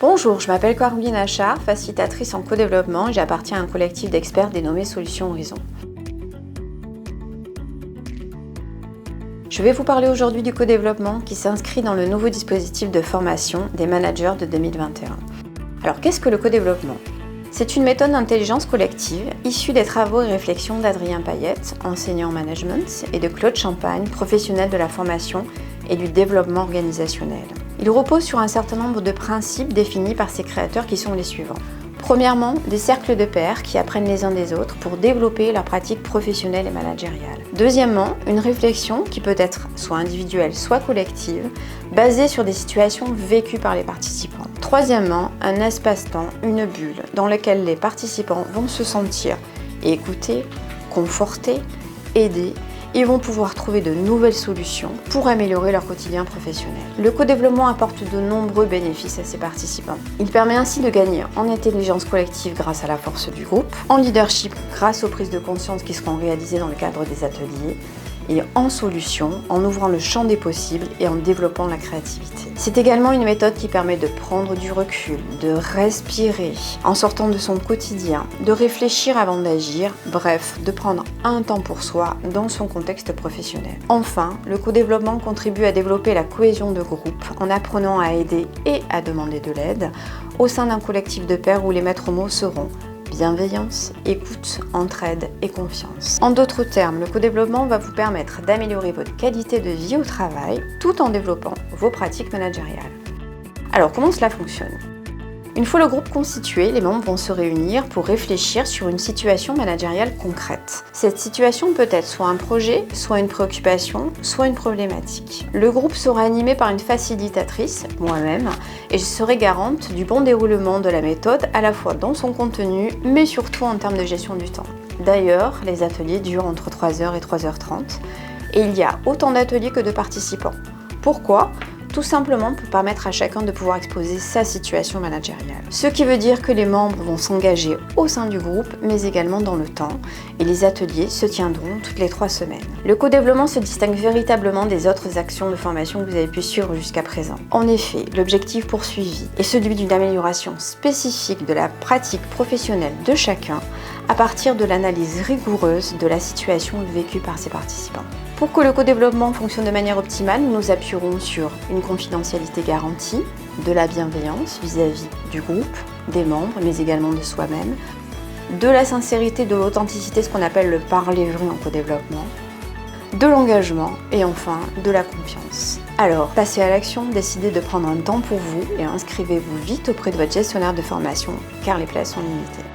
Bonjour, je m'appelle Coraline Achard, facilitatrice en co-développement et j'appartiens à un collectif d'experts dénommé Solutions Horizon. Je vais vous parler aujourd'hui du co-développement qui s'inscrit dans le nouveau dispositif de formation des managers de 2021. Alors qu'est-ce que le co-développement ? C'est une méthode d'intelligence collective issue des travaux et réflexions d'Adrien Payette, enseignant en management, et de Claude Champagne, professionnel de la formation et du développement organisationnel. Il repose sur un certain nombre de principes définis par ses créateurs qui sont les suivants. Premièrement, des cercles de pairs qui apprennent les uns des autres pour développer leur pratique professionnelle et managériale. Deuxièmement, une réflexion qui peut être soit individuelle, soit collective, basée sur des situations vécues par les participants. Troisièmement, un espace-temps, une bulle, dans laquelle les participants vont se sentir écoutés, confortés, aidés. Ils vont pouvoir trouver de nouvelles solutions pour améliorer leur quotidien professionnel. Le co-développement apporte de nombreux bénéfices à ses participants. Il permet ainsi de gagner en intelligence collective grâce à la force du groupe, en leadership grâce aux prises de conscience qui seront réalisées dans le cadre des ateliers, et en solution en ouvrant le champ des possibles et en développant la créativité. C'est également une méthode qui permet de prendre du recul, de respirer en sortant de son quotidien, de réfléchir avant d'agir, bref, de prendre un temps pour soi dans son contexte professionnel. Enfin, le co-développement contribue à développer la cohésion de groupe en apprenant à aider et à demander de l'aide au sein d'un collectif de pairs où les maîtres mots seront bienveillance, écoute, entraide et confiance. En d'autres termes, le co-développement va vous permettre d'améliorer votre qualité de vie au travail tout en développant vos pratiques managériales. Alors, comment cela fonctionne ? Une fois le groupe constitué, les membres vont se réunir pour réfléchir sur une situation managériale concrète. Cette situation peut être soit un projet, soit une préoccupation, soit une problématique. Le groupe sera animé par une facilitatrice, moi-même, et je serai garante du bon déroulement de la méthode, à la fois dans son contenu, mais surtout en termes de gestion du temps. D'ailleurs, les ateliers durent entre 3h et 3h30, et il y a autant d'ateliers que de participants. Pourquoi ? Tout simplement pour permettre à chacun de pouvoir exposer sa situation managériale. Ce qui veut dire que les membres vont s'engager au sein du groupe, mais également dans le temps, et les ateliers se tiendront toutes les 3 semaines. Le co-développement se distingue véritablement des autres actions de formation que vous avez pu suivre jusqu'à présent. En effet, l'objectif poursuivi est celui d'une amélioration spécifique de la pratique professionnelle de chacun à partir de l'analyse rigoureuse de la situation vécue par ses participants. Pour que le co-développement fonctionne de manière optimale, nous nous appuierons sur une confidentialité garantie, de la bienveillance vis-à-vis du groupe, des membres, mais également de soi-même, de la sincérité, de l'authenticité, ce qu'on appelle le parler vrai en co-développement, de l'engagement et enfin de la confiance. Alors, passez à l'action, décidez de prendre un temps pour vous et inscrivez-vous vite auprès de votre gestionnaire de formation car les places sont limitées.